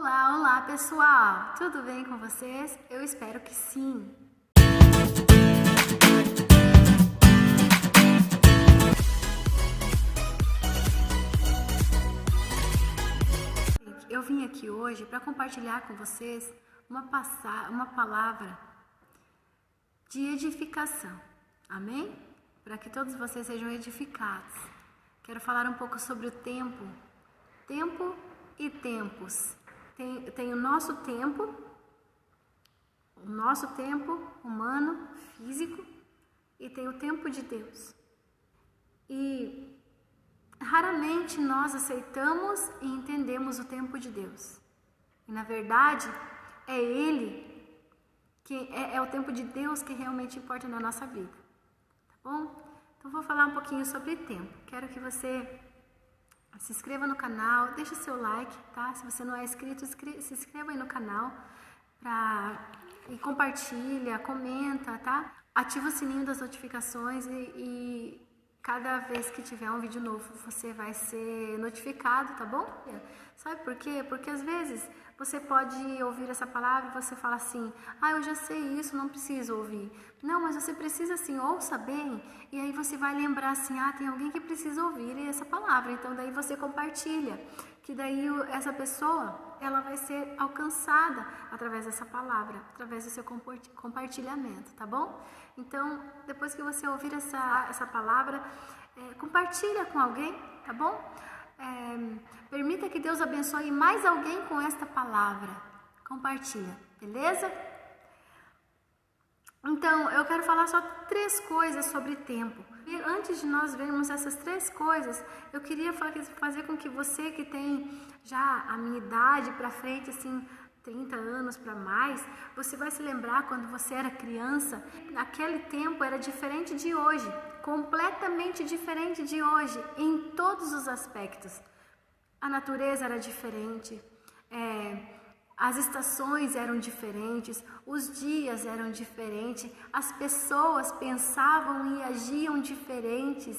Olá, olá pessoal! Tudo bem com vocês? Eu espero que sim! Eu vim aqui hoje para compartilhar com vocês uma palavra de edificação, amém? Para que todos vocês sejam edificados. Quero falar um pouco sobre o tempo e tempos. Tem o nosso tempo humano, físico, e tem o tempo de Deus. E raramente nós aceitamos e entendemos o tempo de Deus. E na verdade, é Ele que é o tempo de Deus que realmente importa na nossa vida. Tá bom? Então vou falar um pouquinho sobre tempo. Quero que você se inscreva no canal, deixa seu like, tá? Se você não é inscrito, se inscreva aí no canal e compartilha, comenta, tá? Ativa o sininho das notificações e cada vez que tiver um vídeo novo, você vai ser notificado, tá bom? Sabe por quê? Porque às vezes você pode ouvir essa palavra e você fala assim, eu já sei isso, não preciso ouvir. Não, mas você precisa sim, ouça bem, e aí você vai lembrar assim, tem alguém que precisa ouvir essa palavra, então daí você compartilha, que daí essa pessoa, ela vai ser alcançada através dessa palavra, através do seu compartilhamento, tá bom? Então, depois que você ouvir essa palavra, compartilha com alguém, tá bom? Permita que Deus abençoe mais alguém com esta palavra. Compartilha, beleza? Então, eu quero falar só 3 coisas sobre tempo. E antes de nós vermos essas 3 coisas, eu queria fazer com que você que tem já a minha idade para frente, assim, 30 anos para mais, você vai se lembrar quando você era criança, aquele tempo era diferente de hoje, completamente diferente de hoje, em todos os aspectos. A natureza era diferente, as estações eram diferentes, os dias eram diferentes, as pessoas pensavam e agiam diferentes.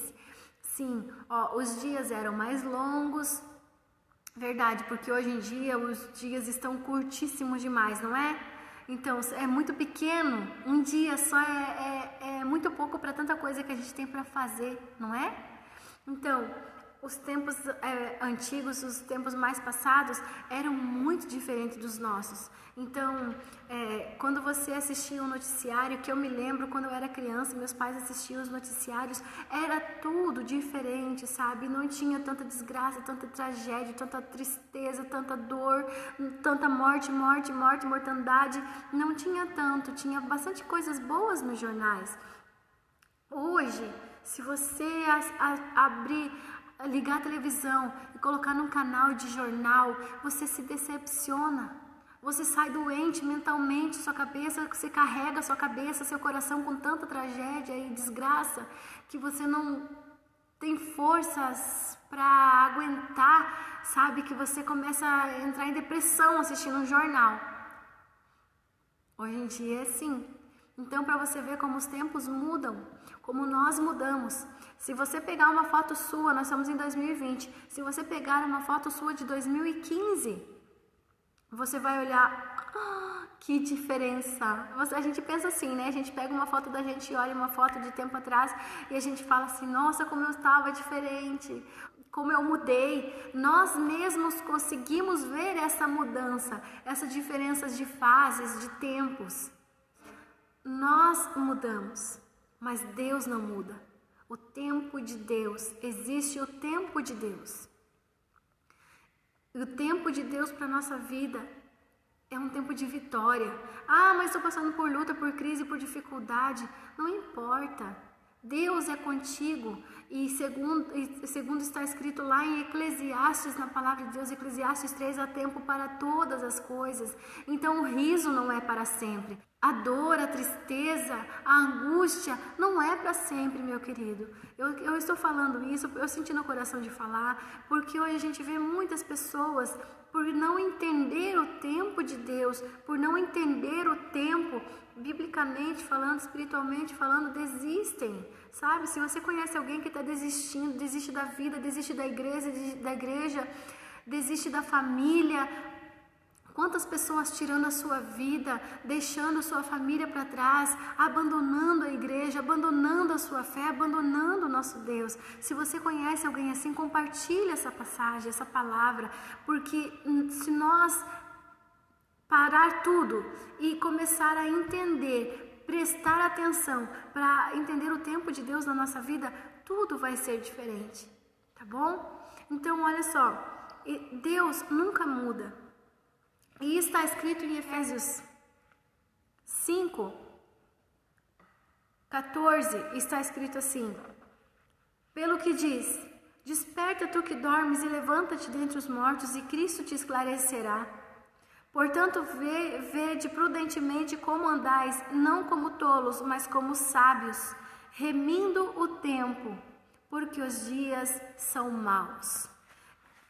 Sim, os dias eram mais longos, verdade, porque hoje em dia os dias estão curtíssimos demais, não é? Então, é muito pequeno, um dia só é muito pouco para tanta coisa que a gente tem para fazer, não é? Então, os tempos antigos, os tempos mais passados eram muito diferentes dos nossos. Então, quando você assistia um noticiário, que eu me lembro quando eu era criança, meus pais assistiam os noticiários, era tudo diferente, sabe? Não tinha tanta desgraça, tanta tragédia, tanta tristeza, tanta dor, tanta morte, mortandade. Não tinha tanto, tinha bastante coisas boas nos jornais. Hoje, se você ligar a televisão e colocar num canal de jornal, você se decepciona, você sai doente mentalmente, você carrega a sua cabeça, seu coração com tanta tragédia e desgraça, que você não tem forças para aguentar, sabe, que você começa a entrar em depressão assistindo um jornal. Hoje em dia é assim. Então, para você ver como os tempos mudam, como nós mudamos. Se você pegar uma foto sua, nós estamos em 2020, se você pegar uma foto sua de 2015, você vai olhar, que diferença. A gente pensa assim, né? A gente pega uma foto da gente e olha uma foto de tempo atrás e a gente fala assim, nossa, como eu estava diferente, como eu mudei. Nós mesmos conseguimos ver essa mudança, essas diferenças de fases, de tempos. Nós mudamos, mas Deus não muda. O tempo de Deus, existe o tempo de Deus. E o tempo de Deus para a nossa vida é um tempo de vitória. Mas estou passando por luta, por crise, por dificuldade. Não importa. Deus é contigo. E segundo está escrito lá em Eclesiastes, na palavra de Deus, Eclesiastes 3, há tempo para todas as coisas. Então o riso não é para sempre. A dor, a tristeza, a angústia não é para sempre, meu querido. Eu estou falando isso, eu senti no coração de falar, porque hoje a gente vê muitas pessoas, por não entender o tempo de Deus, por não entender o tempo, biblicamente falando, espiritualmente falando, desistem, sabe? Se você conhece alguém que está desistindo, desiste da vida, desiste da igreja, desiste da família, Quantas pessoas tirando a sua vida, deixando a sua família para trás, abandonando a igreja, abandonando a sua fé, abandonando o nosso Deus. Se você conhece alguém assim, compartilhe essa passagem, essa palavra, porque se nós parar tudo e começar a entender, prestar atenção para entender o tempo de Deus na nossa vida, tudo vai ser diferente, tá bom? Então olha só, Deus nunca muda. E está escrito em Efésios 5:14, está escrito assim: pelo que diz, desperta tu que dormes e levanta-te dentre os mortos e Cristo te esclarecerá. Portanto, vede prudentemente como andais, não como tolos, mas como sábios, remindo o tempo, porque os dias são maus.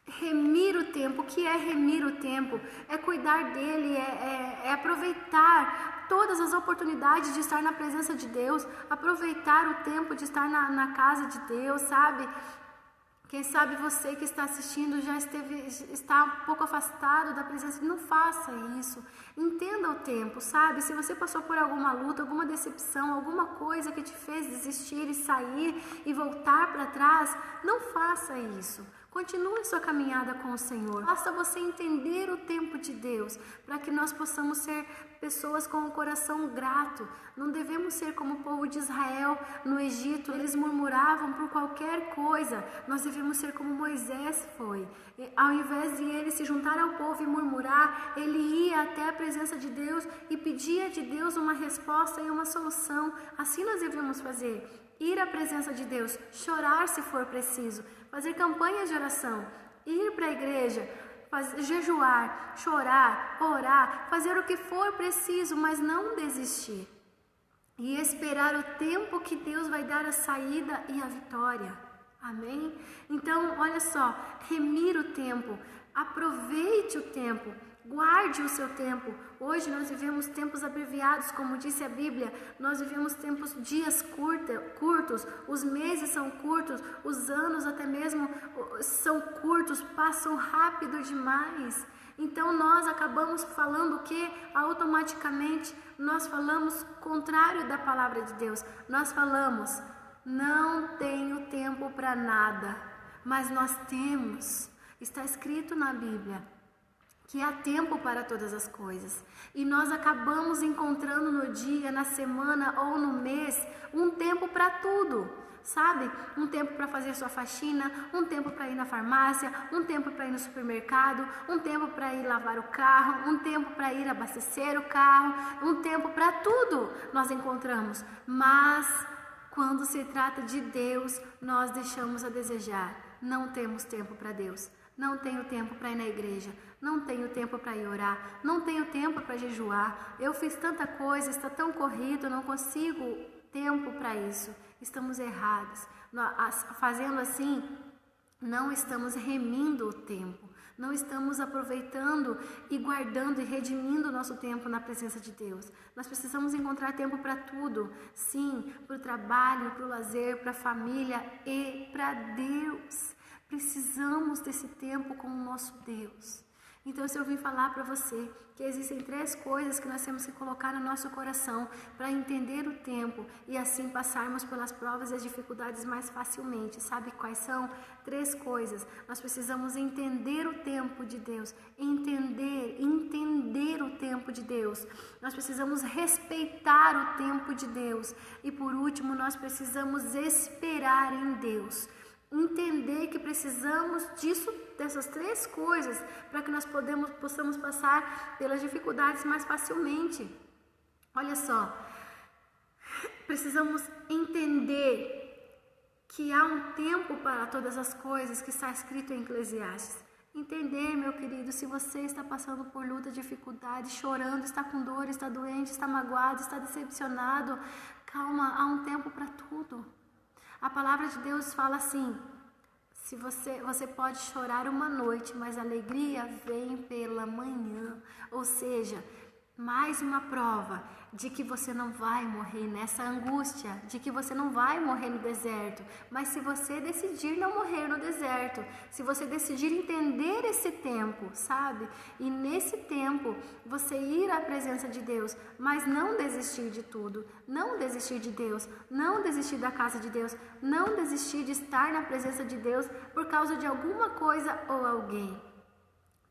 Remir o tempo. O que é remir o tempo? É cuidar dele, é aproveitar todas as oportunidades de estar na presença de Deus, aproveitar o tempo de estar na casa de Deus, sabe? Quem sabe você que está assistindo está um pouco afastado da presença. Não faça isso. Entenda o tempo, sabe? Se você passou por alguma luta, alguma decepção, alguma coisa que te fez desistir e sair e voltar para trás, não faça isso. Continue sua caminhada com o Senhor. Basta você entender o tempo de Deus, para que nós possamos ser pessoas com o coração grato. Não devemos ser como o povo de Israel no Egito. Eles murmuravam por qualquer coisa. Nós devemos ser como Moisés foi. Ao invés de ele se juntar ao povo e murmurar, ele ia até a presença de Deus e pedia de Deus uma resposta e uma solução. Assim nós devemos fazer. Ir à presença de Deus, chorar se for preciso, fazer campanhas de oração, ir para a igreja, jejuar, chorar, orar, fazer o que for preciso, mas não desistir. E esperar o tempo que Deus vai dar a saída e a vitória. Amém? Então, olha só, remir o tempo, aproveite o tempo. Guarde o seu tempo. Hoje nós vivemos tempos abreviados, como disse a Bíblia. Nós vivemos dias curtos, os meses são curtos, os anos até mesmo são curtos, passam rápido demais. Então nós acabamos falando o que? Automaticamente nós falamos contrário da palavra de Deus. Nós falamos, não tenho tempo para nada, mas nós temos. Está escrito na Bíblia que há tempo para todas as coisas. E nós acabamos encontrando no dia, na semana ou no mês, um tempo para tudo, sabe? Um tempo para fazer sua faxina, um tempo para ir na farmácia, um tempo para ir no supermercado, um tempo para ir lavar o carro, um tempo para ir abastecer o carro, um tempo para tudo nós encontramos. Mas quando se trata de Deus, nós deixamos a desejar. Não temos tempo para Deus. Não tenho tempo para ir na igreja, não tenho tempo para ir orar, não tenho tempo para jejuar, eu fiz tanta coisa, está tão corrido, não consigo tempo para isso. Estamos errados. Fazendo assim, não estamos remindo o tempo, não estamos aproveitando e guardando e redimindo o nosso tempo na presença de Deus. Nós precisamos encontrar tempo para tudo, sim, para o trabalho, para o lazer, para a família e para Deus. Precisamos desse tempo com o nosso Deus. Então, se eu vim falar para você que existem 3 coisas que nós temos que colocar no nosso coração para entender o tempo e assim passarmos pelas provas e as dificuldades mais facilmente. Sabe quais são? 3 coisas. Nós precisamos entender o tempo de Deus. Entender o tempo de Deus. Nós precisamos respeitar o tempo de Deus. E por último, nós precisamos esperar em Deus. Entender que precisamos dessas 3 coisas para que nós possamos passar pelas dificuldades mais facilmente. Olha só, precisamos entender que há um tempo para todas as coisas que está escrito em Eclesiastes. Entender, meu querido, se você está passando por luta, dificuldade, chorando, está com dor, está doente, está magoado, está decepcionado, calma, há um tempo para tudo. A palavra de Deus fala assim, se você pode chorar uma noite, mas a alegria vem pela manhã. Ou seja, Mais uma prova de que você não vai morrer nessa angústia, de que você não vai morrer no deserto. Mas se você decidir não morrer no deserto, se você decidir entender esse tempo, sabe? E nesse tempo você ir à presença de Deus, mas não desistir de tudo, não desistir de Deus, não desistir da casa de Deus, não desistir de estar na presença de Deus por causa de alguma coisa ou alguém.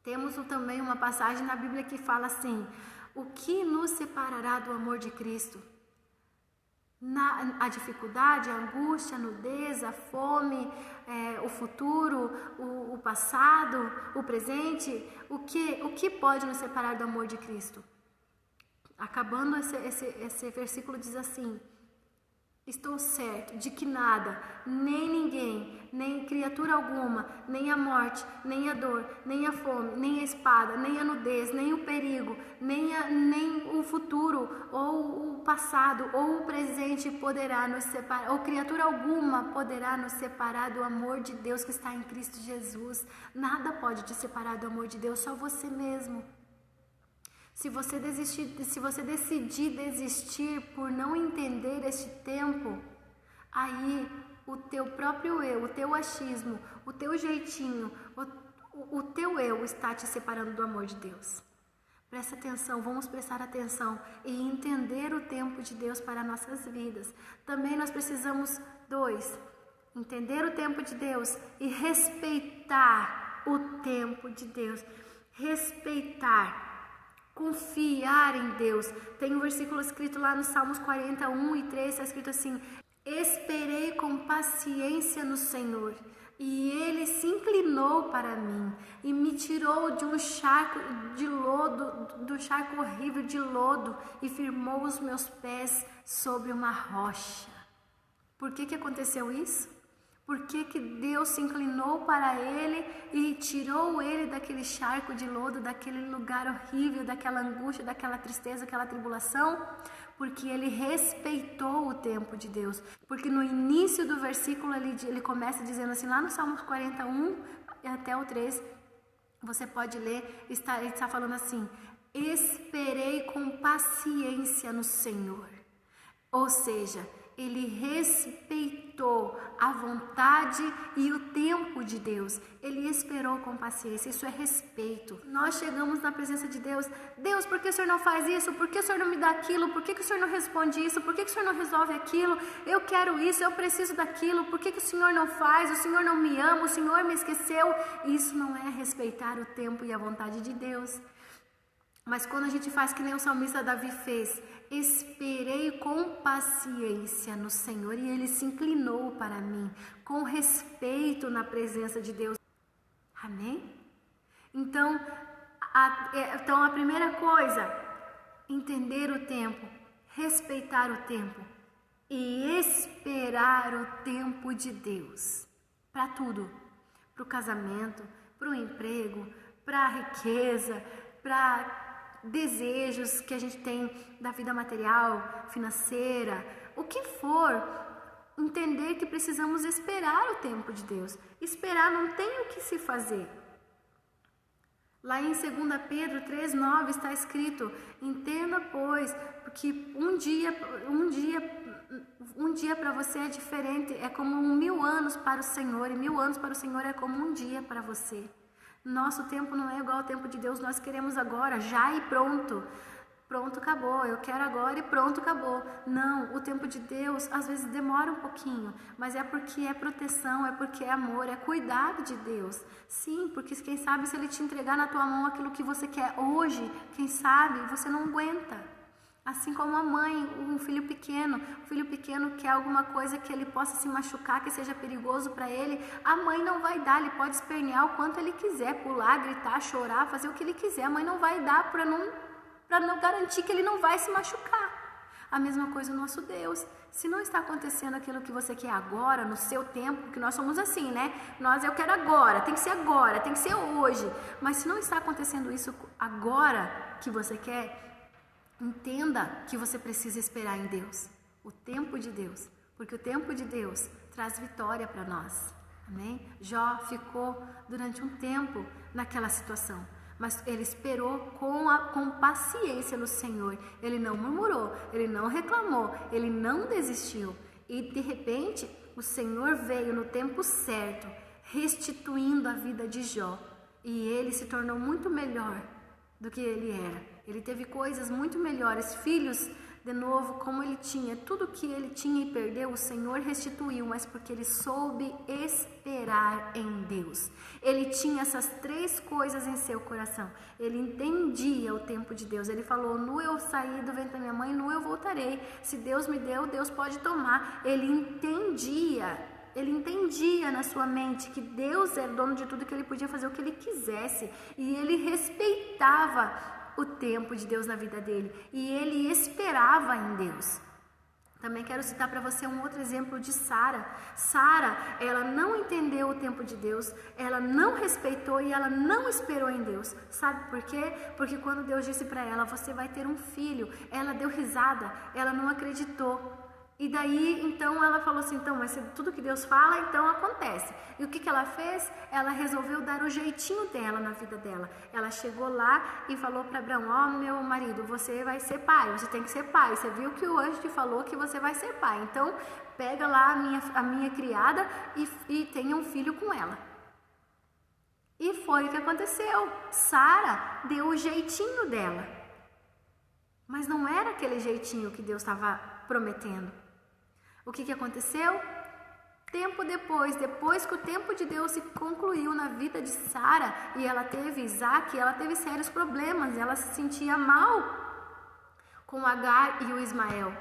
Temos também uma passagem na Bíblia que fala assim: o que nos separará do amor de Cristo? A dificuldade, a angústia, a nudez, a fome, o futuro, o passado, o presente. O que pode nos separar do amor de Cristo? Acabando esse versículo diz assim: estou certo de que nada, nem ninguém, nem criatura alguma, nem a morte, nem a dor, nem a fome, nem a espada, nem a nudez, nem o perigo, nem o futuro, ou o passado, ou o presente poderá nos separar, ou criatura alguma poderá nos separar do amor de Deus que está em Cristo Jesus. Nada pode te separar do amor de Deus, só você mesmo. Se você decidir desistir por não entender este tempo, aí o teu próprio eu, o teu achismo, o teu jeitinho, o teu eu está te separando do amor de Deus. Presta atenção, vamos prestar atenção e entender o tempo de Deus para nossas vidas. Também nós precisamos, 2, entender o tempo de Deus e respeitar o tempo de Deus. Respeitar. Confiar em Deus. Tem um versículo escrito lá no Salmos 41:3, está escrito assim: esperei com paciência no Senhor, e Ele se inclinou para mim, e me tirou de um charco de lodo, do charco horrível de lodo, e firmou os meus pés sobre uma rocha. Por que aconteceu isso? Por que Deus se inclinou para ele e tirou ele daquele charco de lodo, daquele lugar horrível, daquela angústia, daquela tristeza, daquela tribulação? Porque ele respeitou o tempo de Deus. Porque no início do versículo ele começa dizendo assim, lá no Salmos 41 até o 3, você pode ler, ele está falando assim: esperei com paciência no Senhor. Ou seja, ele respeitou a vontade e o tempo de Deus. Ele esperou com paciência. Isso é respeito. Nós chegamos na presença de Deus. Deus, por que o Senhor não faz isso? Por que o Senhor não me dá aquilo? Por que o Senhor não responde isso? Por que o Senhor não resolve aquilo? Eu quero isso, eu preciso daquilo. Por que o Senhor não faz? O Senhor não me ama? O Senhor me esqueceu? Isso não é respeitar o tempo e a vontade de Deus. Mas quando a gente faz que nem o salmista Davi fez, esperei com paciência no Senhor e Ele se inclinou para mim, com respeito na presença de Deus. Amém? Então a primeira coisa, entender o tempo, respeitar o tempo e esperar o tempo de Deus. Para tudo, para o casamento, para o emprego, para a riqueza, para desejos que a gente tem da vida material, financeira, o que for, entender que precisamos esperar o tempo de Deus. Esperar não tem o que se fazer. Lá em 2 Pedro 3:9 está escrito: entenda, pois, que um dia para você é diferente, é como 1000 anos para o Senhor, e 1000 anos para o Senhor é como um dia para você. Nosso tempo não é igual ao tempo de Deus. Nós queremos agora, já e pronto. Pronto, acabou. Eu quero agora e pronto, acabou. Não, o tempo de Deus às vezes demora um pouquinho, mas é porque é proteção, é porque é amor, é cuidado de Deus. Sim, porque quem sabe se Ele te entregar na tua mão aquilo que você quer hoje, quem sabe você não aguenta. Assim como a mãe, um filho pequeno quer alguma coisa que ele possa se machucar, que seja perigoso para ele, a mãe não vai dar, ele pode espernear o quanto ele quiser, pular, gritar, chorar, fazer o que ele quiser, a mãe não vai dar para não garantir que ele não vai se machucar. A mesma coisa o nosso Deus. Se não está acontecendo aquilo que você quer agora, no seu tempo, porque nós somos assim, né? Eu quero agora, tem que ser agora, tem que ser hoje. Mas se não está acontecendo isso agora que você quer, entenda que você precisa esperar em Deus, o tempo de Deus, porque o tempo de Deus traz vitória para nós, amém? Jó ficou durante um tempo naquela situação, mas ele esperou com paciência no Senhor. Ele não murmurou, ele não reclamou, ele não desistiu. E de repente, o Senhor veio no tempo certo, restituindo a vida de Jó. E ele se tornou muito melhor do que ele era. Ele teve coisas muito melhores, filhos de novo, como ele tinha. Tudo que ele tinha e perdeu, o Senhor restituiu, mas porque ele soube esperar em Deus. Ele tinha essas 3 coisas em seu coração. Ele entendia o tempo de Deus. Ele falou: nu eu saí do ventre da minha mãe, nu eu voltarei. Se Deus me deu, Deus pode tomar. Ele entendia na sua mente que Deus era dono de tudo, que ele podia fazer o que ele quisesse. E ele respeitava o tempo de Deus na vida dele. E ele esperava em Deus. Também quero citar para você um outro exemplo de Sara. Sara, ela não entendeu o tempo de Deus, ela não respeitou e ela não esperou em Deus. Sabe por quê? Porque quando Deus disse para ela: você vai ter um filho, ela deu risada, ela não acreditou. E daí, então, ela falou assim: então, mas tudo que Deus fala, então acontece. E o que ela fez? Ela resolveu dar o jeitinho dela na vida dela. Ela chegou lá e falou para Abraão: ó, meu marido, você vai ser pai, você tem que ser pai. Você viu que o anjo te falou que você vai ser pai. Então, pega lá a minha criada e tenha um filho com ela. E foi o que aconteceu. Sara deu o jeitinho dela. Mas não era aquele jeitinho que Deus estava prometendo. O que aconteceu? Tempo depois que o tempo de Deus se concluiu na vida de Sara e ela teve Isaac, ela teve sérios problemas, ela se sentia mal com Agar e o Ismael,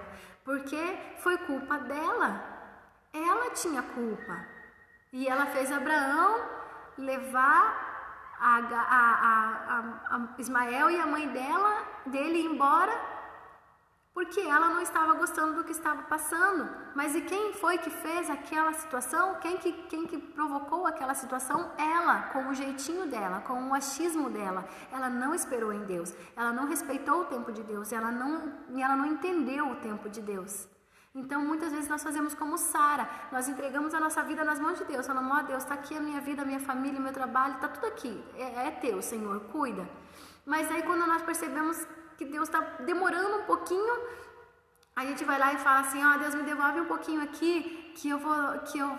porque foi culpa dela, ela tinha culpa. E ela fez Abraão levar a Ismael e a mãe dele embora, porque ela não estava gostando do que estava passando. Mas e quem foi que fez aquela situação? Quem que provocou aquela situação? Ela, com o jeitinho dela, com o achismo dela. Ela não esperou em Deus, ela não respeitou o tempo de Deus, ela não entendeu o tempo de Deus. Então, muitas vezes nós fazemos como Sara, nós entregamos a nossa vida nas mãos de Deus, falando: ó Deus, está aqui a minha vida, a minha família, o meu trabalho, está tudo aqui, é teu, Senhor, cuida. Mas aí quando nós percebemos que Deus está demorando um pouquinho, a gente vai lá e fala assim: ó Deus, me devolve um pouquinho aqui, que eu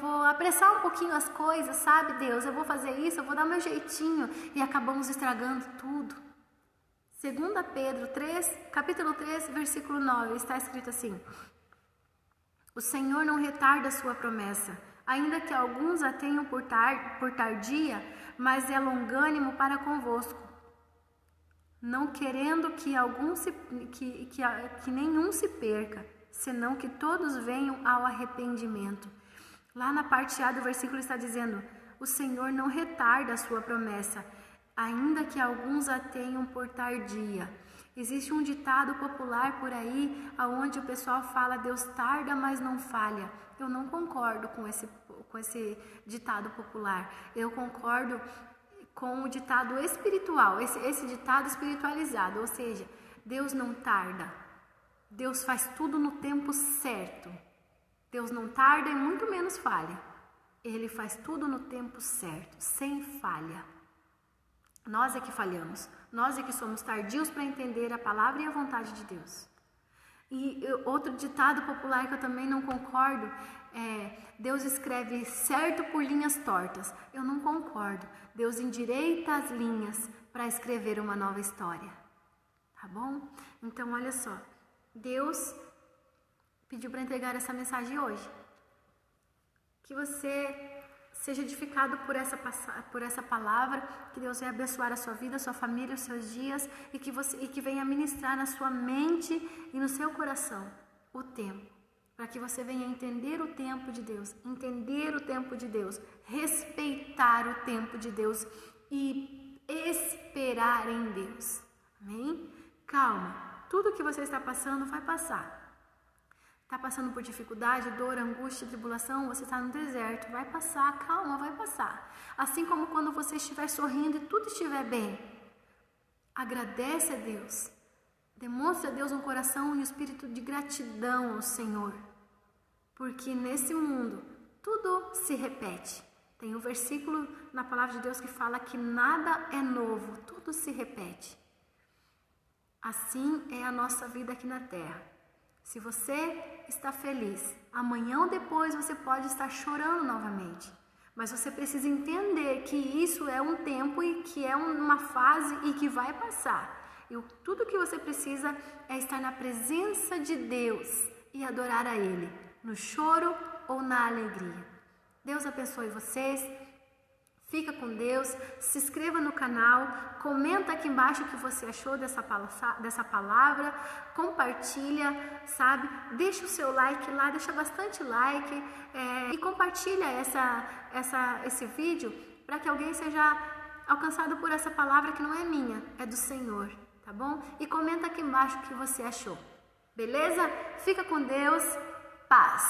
vou apressar um pouquinho as coisas, sabe Deus, eu vou fazer isso, eu vou dar meu jeitinho, e acabamos estragando tudo. 2 Pedro 3, capítulo 3, versículo 9, está escrito assim: o Senhor não retarda a sua promessa, ainda que alguns a tenham por tardia, mas é longânimo para convosco, não querendo que nenhum se perca, senão que todos venham ao arrependimento. Lá na parte A do versículo está dizendo: o Senhor não retarda a sua promessa, ainda que alguns a tenham por tardia. Existe um ditado popular por aí, onde o pessoal fala: Deus tarda, mas não falha. Eu não concordo com esse ditado popular. Eu concordo com o ditado espiritual, esse ditado espiritualizado, ou seja, Deus não tarda, Deus faz tudo no tempo certo. Deus não tarda e muito menos falha. Ele faz tudo no tempo certo, sem falha. Nós é que falhamos, nós é que somos tardios para entender a palavra e a vontade de Deus. E outro ditado popular que eu também não concordo é: Deus escreve certo por linhas tortas. Eu não concordo. Deus endireita as linhas para escrever uma nova história. Tá bom? Então, olha só. Deus pediu para entregar essa mensagem hoje. Que você seja edificado por essa palavra, que Deus venha abençoar a sua vida, a sua família, os seus dias, e que venha ministrar na sua mente e no seu coração o tempo, para que você venha entender o tempo de Deus, respeitar o tempo de Deus e esperar em Deus. Amém? Calma, tudo que você está passando vai passar. Está passando por dificuldade, dor, angústia, tribulação, você está no deserto, vai passar, calma, vai passar. Assim como quando você estiver sorrindo e tudo estiver bem, agradece a Deus, demonstre a Deus um coração e um espírito de gratidão ao Senhor, porque nesse mundo tudo se repete, Tem um versículo na palavra de Deus que fala que nada é novo, tudo se repete. Assim é a nossa vida aqui na terra. Se você está feliz, amanhã ou depois você pode estar chorando novamente. Mas você precisa entender que isso é um tempo e que é uma fase e que vai passar. E tudo que você precisa é estar na presença de Deus e adorar a Ele, no choro ou na alegria. Deus abençoe vocês. Fica com Deus, se inscreva no canal, comenta aqui embaixo o que você achou dessa palavra, compartilha, sabe? Deixa o seu like lá, deixa bastante like e compartilha esse vídeo para que alguém seja alcançado por essa palavra que não é minha, é do Senhor, tá bom? E comenta aqui embaixo o que você achou, beleza? Fica com Deus, paz!